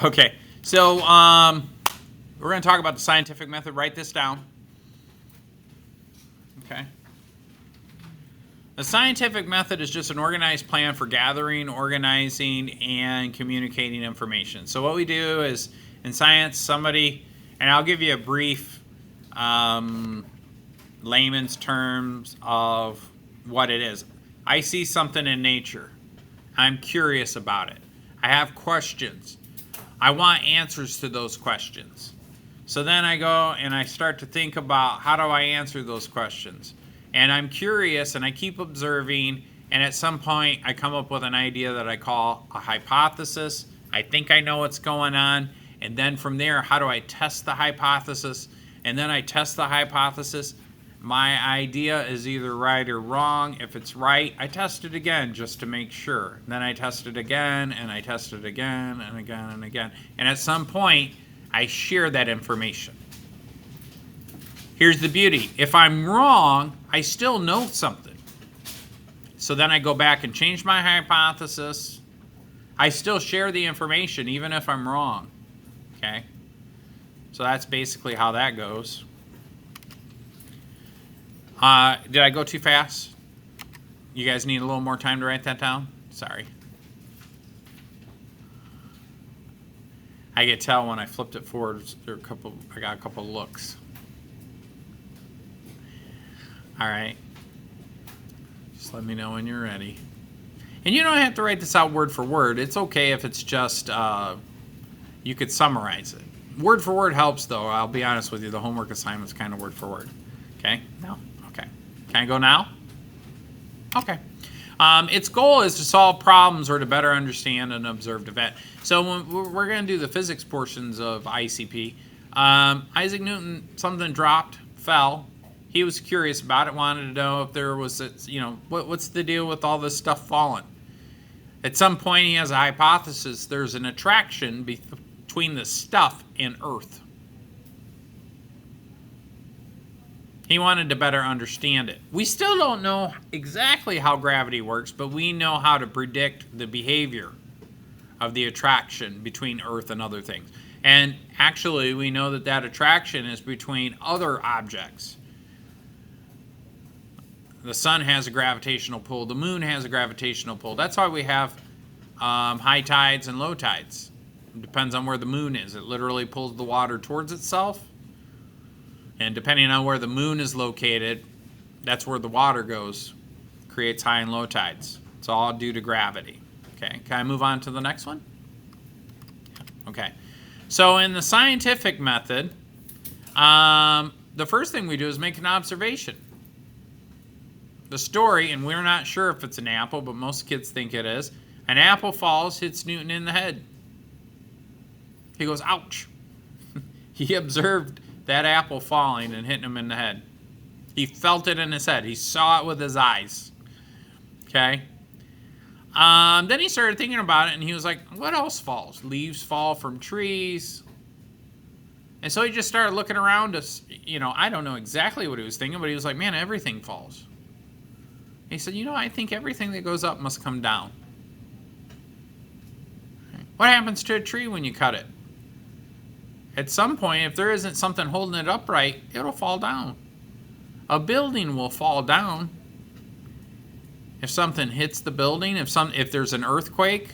Okay, so we're going to talk about the scientific method. Write this down. Okay. The scientific method is just an organized plan for gathering, organizing, and communicating information. So what we do is, in science, and I'll give you a brief layman's terms of what it is. I see something in nature. I'm curious about it. I have questions. I want answers to those questions. So then I go and I start to think about, how do I answer those questions? And I'm curious and I keep observing, and at some point I come up with an idea that I call a hypothesis. I think I know what's going on, and then from there, how do I test the hypothesis? And then I test the hypothesis. My idea is either right or wrong. If it's right, I test it again just to make sure. Then I test it again, and I test it again, and again, and again. And at some point, I share that information. Here's the beauty. If I'm wrong, I still know something. So then I go back and change my hypothesis. I still share the information, even if I'm wrong. Okay? So that's basically how that goes. Did I go too fast? You guys need a little more time to write that down? Sorry. I could tell when I flipped it forward, I got a couple looks. All right. Just let me know when you're ready. And you don't have to write this out word for word. It's okay if it's just, you could summarize it. Word for word helps, though. I'll be honest with you. The homework assignment's kind of word for word. Okay? No? Okay. Can I go now? Okay. Its goal is to solve problems or to better understand an observed event. So we're going to do the physics portions of ICP. Isaac Newton, something dropped, fell. He was curious about it, wanted to know if there was, what's the deal with all this stuff falling? At some point, he has a hypothesis. There's an attraction between the stuff and Earth. He wanted to better understand it. We still don't know exactly how gravity works, but we know how to predict the behavior of the attraction between Earth and other things. And actually, we know that that attraction is between other objects. The sun has a gravitational pull. The moon has a gravitational pull. That's why we have high tides and low tides. It depends on where the moon is. It literally pulls the water towards itself. And depending on where the moon is located, that's where the water goes. Creates high and low tides. It's all due to gravity. Okay, can I move on to the next one? Okay. So in the scientific method, the first thing we do is make an observation. The story, and we're not sure if it's an apple, but most kids think it is. An apple falls, hits Newton in the head. He goes, ouch. He observed that apple falling and hitting him in the head. He felt it in his head. He saw it with his eyes. Okay? Then he started thinking about it, and he was like, what else falls? Leaves fall from trees. And so he just started looking around us. I don't know exactly what he was thinking, but he was like, man, everything falls. He said, I think everything that goes up must come down. What happens to a tree when you cut it? At some point, if there isn't something holding it upright, it'll fall down. A building will fall down. If something hits the building, if there's an earthquake,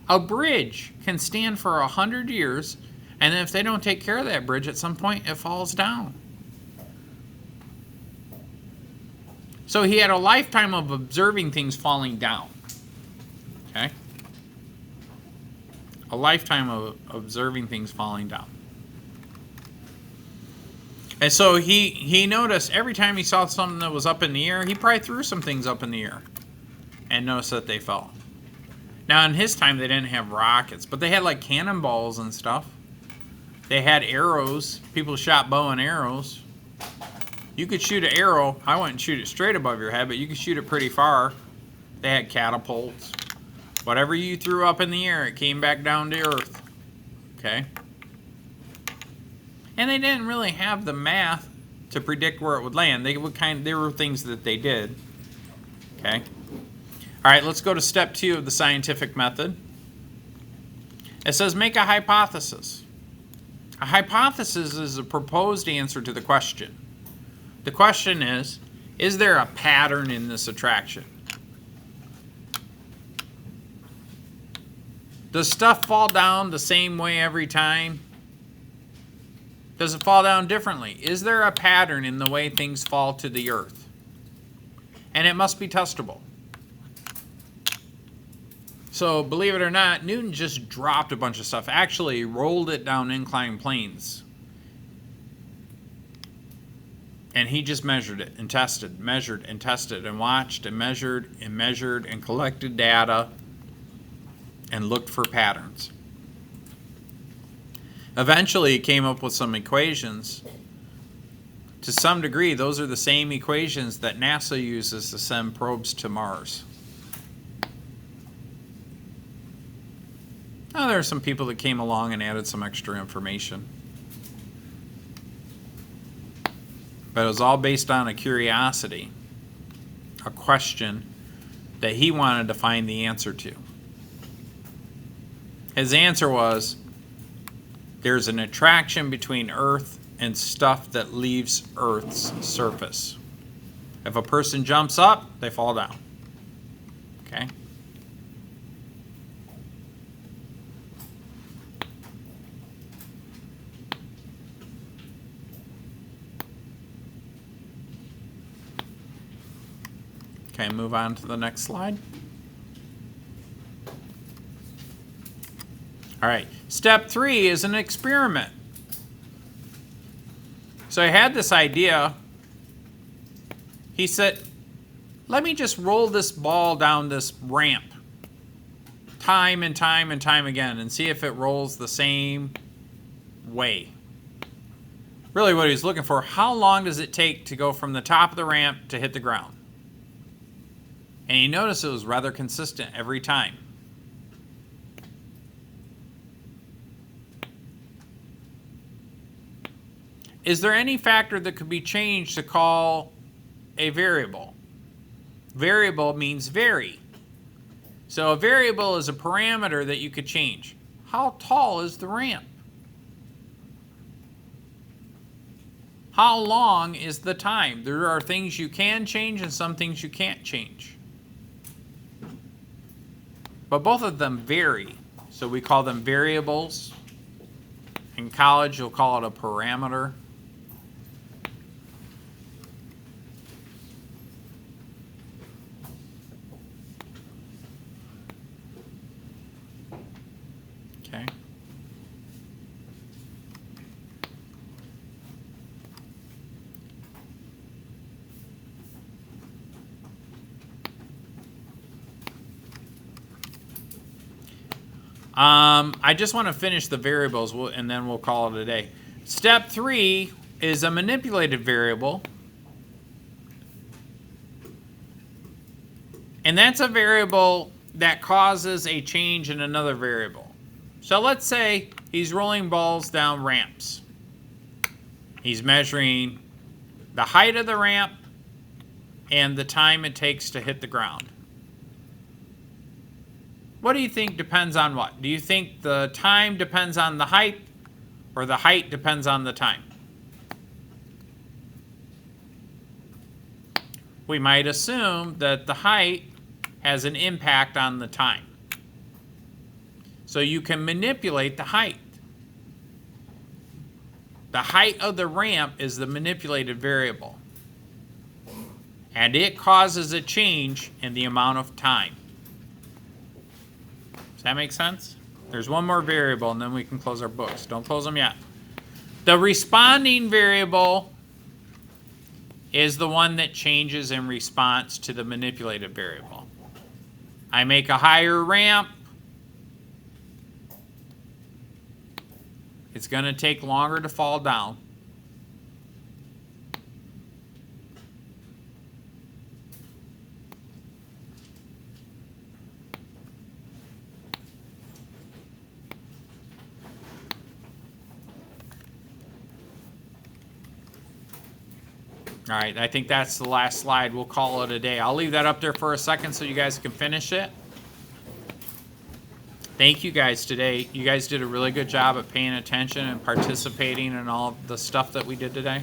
a bridge can stand for 100 years, and if they don't take care of that bridge, at some point it falls down. So he had a lifetime of observing things falling down. Okay? A lifetime of observing things falling down. And so he noticed every time he saw something that was up in the air, he probably threw some things up in the air and noticed that they fell. Now, in his time, they didn't have rockets, but they had like cannonballs and stuff. They had arrows. People shot bow and arrows. You could shoot an arrow. I wouldn't shoot it straight above your head, but you could shoot it pretty far. They had catapults. Whatever you threw up in the air, it came back down to earth. Okay? And they didn't really have the math to predict where it would land. There were things that they did. Okay? All right, let's go to step 2 of the scientific method. It says make a hypothesis. A hypothesis is a proposed answer to the question. The question is there a pattern in this attraction? Does stuff fall down the same way every time? Does it fall down differently? Is there a pattern in the way things fall to the earth? And it must be testable. So, believe it or not, Newton just dropped a bunch of stuff. Actually, rolled it down inclined planes. And he just measured it and tested, measured and tested, and watched and measured and collected data and looked for patterns. Eventually, he came up with some equations. To some degree, those are the same equations that NASA uses to send probes to Mars. Now, there are some people that came along and added some extra information. But it was all based on a curiosity, a question that he wanted to find the answer to. His answer was, there's an attraction between Earth and stuff that leaves Earth's surface. If a person jumps up, they fall down. Okay? Okay, move on to the next slide. All right, step 3 is an experiment. So I had this idea. He said, let me just roll this ball down this ramp time and time and time again and see if it rolls the same way. Really what he's looking for, how long does it take to go from the top of the ramp to hit the ground? And he noticed it was rather consistent every time. Is there any factor that could be changed to call a variable? Variable means vary. So a variable is a parameter that you could change. How tall is the ramp? How long is the time? There are things you can change and some things you can't change. But both of them vary. So we call them variables. In college, you'll call it a parameter. Okay. I just want to finish the variables and then we'll call it a day. Step 3 is a manipulated variable. And that's a variable that causes a change in another variable. So let's say he's rolling balls down ramps. He's measuring the height of the ramp and the time it takes to hit the ground. What do you think depends on what? Do you think the time depends on the height or the height depends on the time? We might assume that the height has an impact on the time. So you can manipulate the height. The height of the ramp is the manipulated variable. And it causes a change in the amount of time. Does that make sense? There's one more variable and then we can close our books. Don't close them yet. The responding variable is the one that changes in response to the manipulated variable. I make a higher ramp. It's going to take longer to fall down. All right, I think that's the last slide. We'll call it a day. I'll leave that up there for a second so you guys can finish it. thank you guys today. You guys did a really good job of paying attention and participating in all the stuff that we did today.